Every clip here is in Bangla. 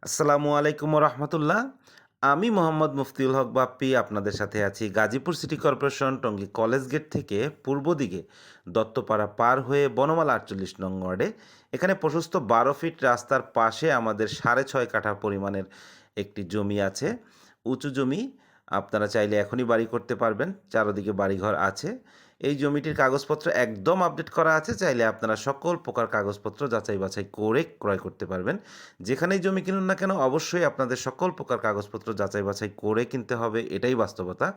আসসালামু আলাইকুম রহমতুল্লাহ। আমি মোহাম্মদ মুফতিউল হক বাপ্পি আপনাদের সাথে আছি Gazipur city corporation Tongi college gate থেকে পূর্ব দিকে দত্তপাড়া পার হয়ে বনমালা ৪৮ নং ওয়ার্ডে। এখানে প্রশস্ত ১২ ফিট রাস্তার পাশে আমাদের ৬.৫ কাঠা পরিমাণের একটি জমি আছে, উঁচু জমি। আপনারা চাইলে এখনই বাড়ি করতে পারবেন, চারদিকে বাড়িঘর আছে। এই জমিটির কাগজপত্র একদম আপডেট করা আছে, চাইলে আপনারা সকল প্রকার কাগজপত্র যাচাই বাছাই করে ক্রয় করতে পারবেন। যেখানেই জমি কিনুন না কেন অবশ্যই আপনাদের সকল প্রকার কাগজপত্র যাচাই বাছাই করে কিনতে হবে, এটাই বাস্তবতা।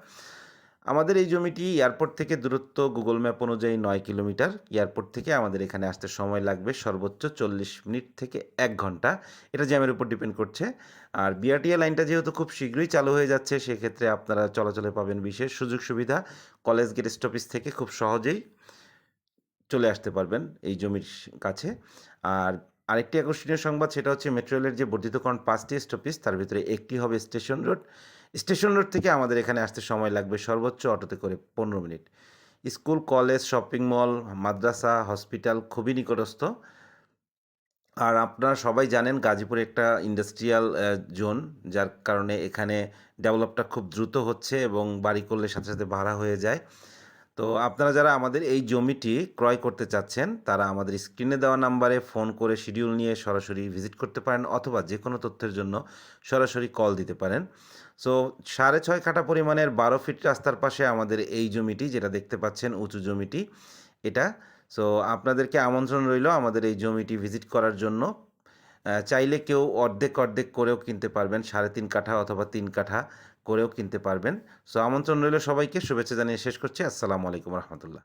আমাদের এই জমিটি এয়ারপোর্ট থেকে দূরত্ব গুগল ম্যাপ অনুযায়ী ৯ কিলোমিটার। এয়ারপোর্ট থেকে আমাদের এখানে আসতে সময় লাগবে সর্বোচ্চ ৪০ মিনিট থেকে ১ ঘন্টা। এটা জ্যামের উপর ডিপেন্ড করছে। আর বিআরটিএ লাইনটা যেহেতু খুব শীঘ্রই চালু হয়ে যাচ্ছে, সেক্ষেত্রে আপনারা চলাচলে পাবেন বিশেষ সুযোগ সুবিধা। কলেজ গেট স্টপেজ থেকে খুব সহজেই চলে আসতে পারবেন এই জমির কাছে। আর আরেকটি আকর্ষণীয় সংবাদ, সেটা হচ্ছে মেট্রো রেলের যে বর্ধিতকরণ ৫টি স্টপেজ, তার ভিতরে একটি হবে স্টেশন রোড। স্টেশন রোড থেকে আমাদের এখানে আসতে সময় লাগবে সর্বোচ্চ অটোতে করে ১৫ minute. School, college, shopping mall, মাদ্রাসা, হসপিটাল খুবই নিকটস্থ। আর আপনারা সবাই জানেন গাজীপুর একটা ইন্ডাস্ট্রিয়াল জোন, যার কারণে এখানে ডেভেলপটা খুব দ্রুত হচ্ছে এবং বাড়ি করলে সাথে সাথে ভাড়া হয়ে যায়। তো আপনারা যারা আমাদের এই জমিটি ক্রয় করতে চাচ্ছেন, তারা আমাদের স্ক্রিনে দেওয়া নাম্বারে ফোন করে শিডিউল নিয়ে সরাসরি ভিজিট করতে পারেন, অথবা যে কোনো তথ্যের জন্য সরাসরি কল দিতে পারেন। সো ৬.৫ কাঠা পরিমাণের ১২ ফিট রাস্তার পাশে আমাদের এই জমিটি, যেটা দেখতে পাচ্ছেন উঁচু জমিটি, এটা। সো আপনাদেরকে আমন্ত্রণ রইল আমাদের এই জমিটি ভিজিট করার জন্য। চাইলে কেউ অর্ধেক অর্ধেক করেও কিনতে পারবেন, ৩.৫ কাঠা অথবা ৩ কাঠা করেও কিনতে পারবেন। সো আমন্ত্রণ রইল সবাইকে। শুভেচ্ছা জানিয়ে শেষ করছি। আসসালামু আলাইকুম রহমতুল্লাহ।